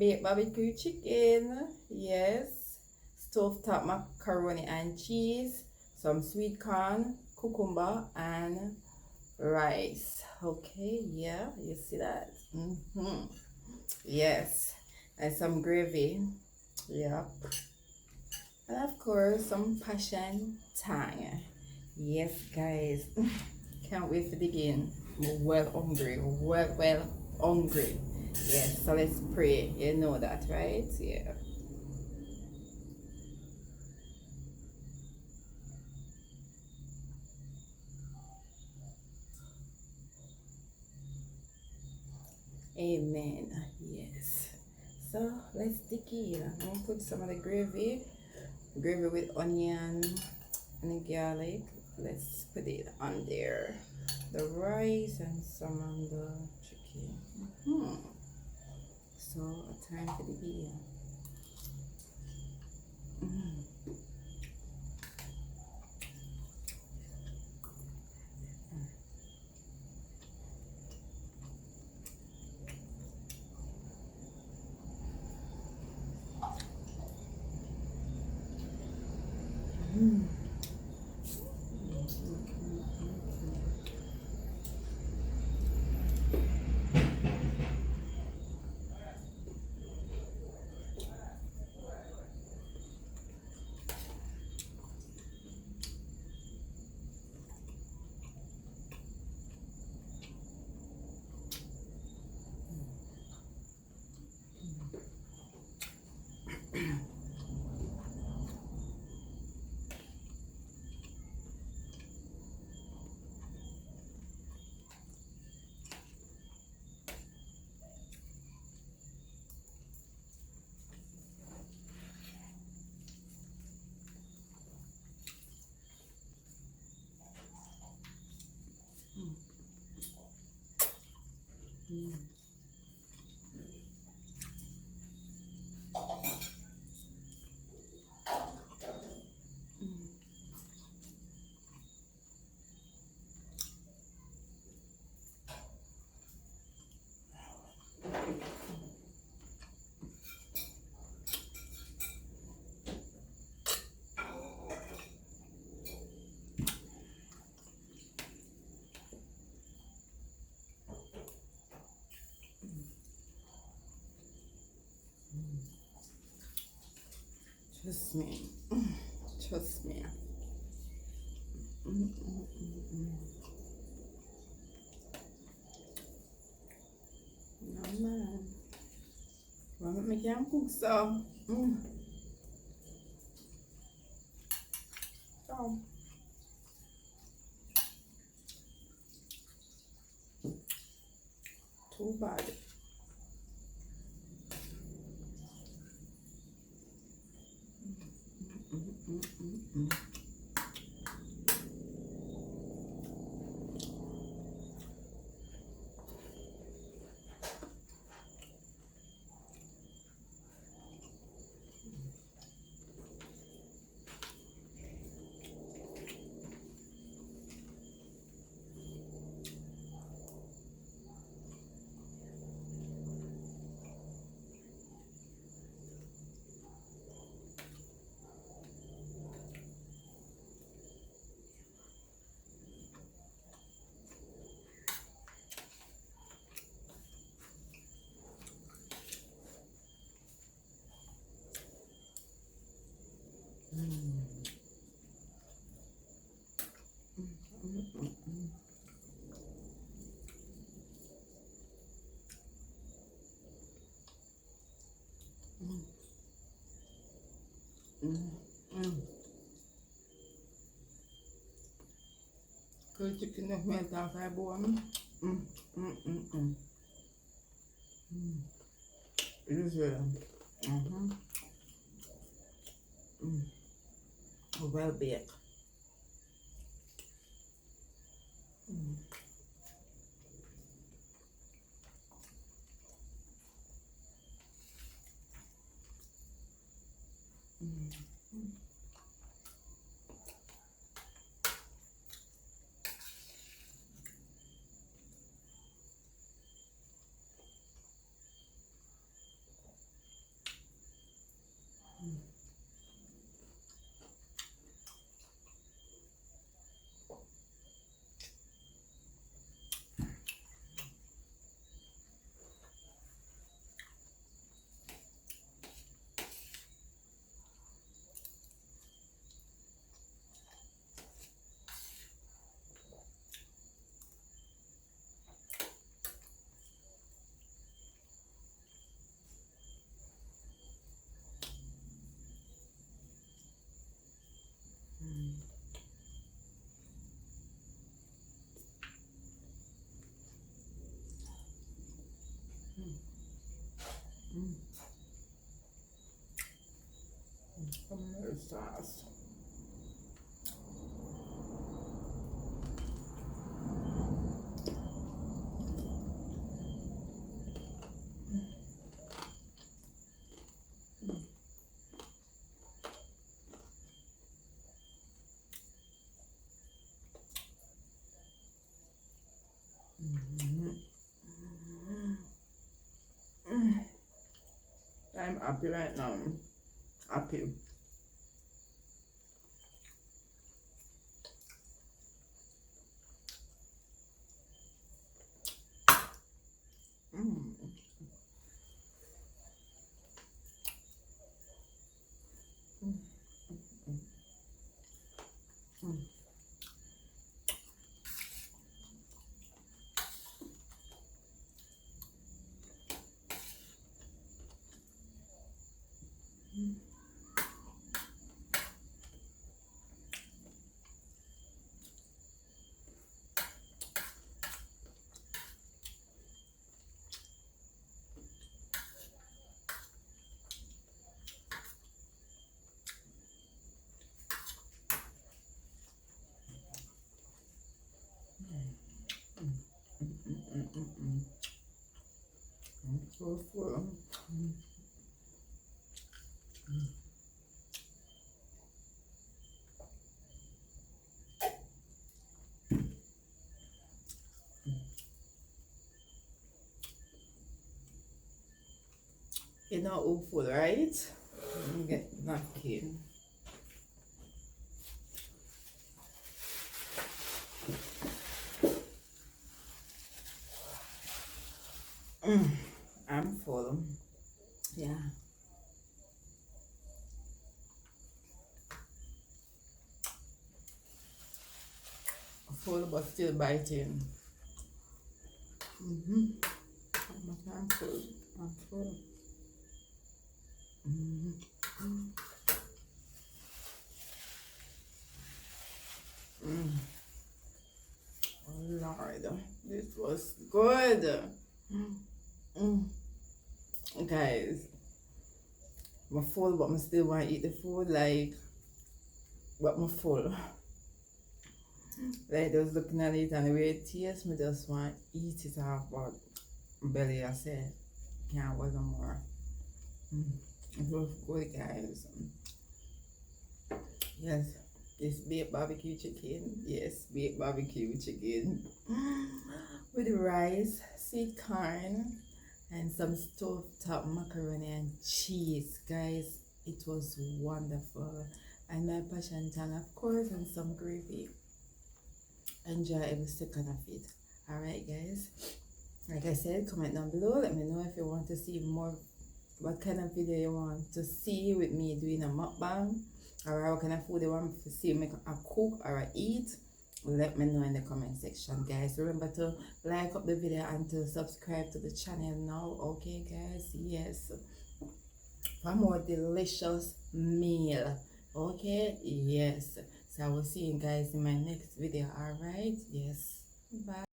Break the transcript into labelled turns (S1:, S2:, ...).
S1: baked barbecue chicken, yes, stovetop macaroni and cheese, some sweet corn, cucumber, and rice. Okay, yeah, you see that? Yes, and some gravy. Yep. And of course, some passion tang. Yes, guys. Can't wait to begin. I'm well hungry. Well hungry. Yes, so let's pray. You know that, right? Yeah. Amen. Yes. So let's dig in. I'm gonna put some of the gravy with onion and garlic. Let's put it on there. The rice and some on the chicken. So a time for the beer. Trust me. Trust me. No man. Well, me can't cook so. So too bad. Good chicken of melt off my bone. It is well baked. Mm. Very fast. I'm happy right now. Happy. Mm. I'm so full. You're not all full, right? Let me get napkin. I'm full. Yeah. Full but still biting. I'm full. I'm full. Oh Lord, this was good. Mm. Guys, I'm full but I still want to eat the food but I'm full. Like just looking at it and the way it tastes, me just want to eat it off but my belly I said can't wait no more. It was good guys. Yes, it's baked barbecue chicken. Yes, baked barbecue chicken with rice, sweet corn, and some stovetop macaroni and cheese. Guys, it was wonderful. And my passion tan, of course, and some gravy. Enjoy every second of it. Alright, guys. Like I said, comment down below. Let me know if you want to see more, what kind of video you want to see with me doing a mukbang, or what kind of food you want to see me a cook or a eat. Let me know in the comment section, guys. Remember to like up the video and to subscribe to the channel now. Okay, guys? Yes, for more delicious meal. Okay, yes. So I will see you guys in my next video. All right, yes, bye.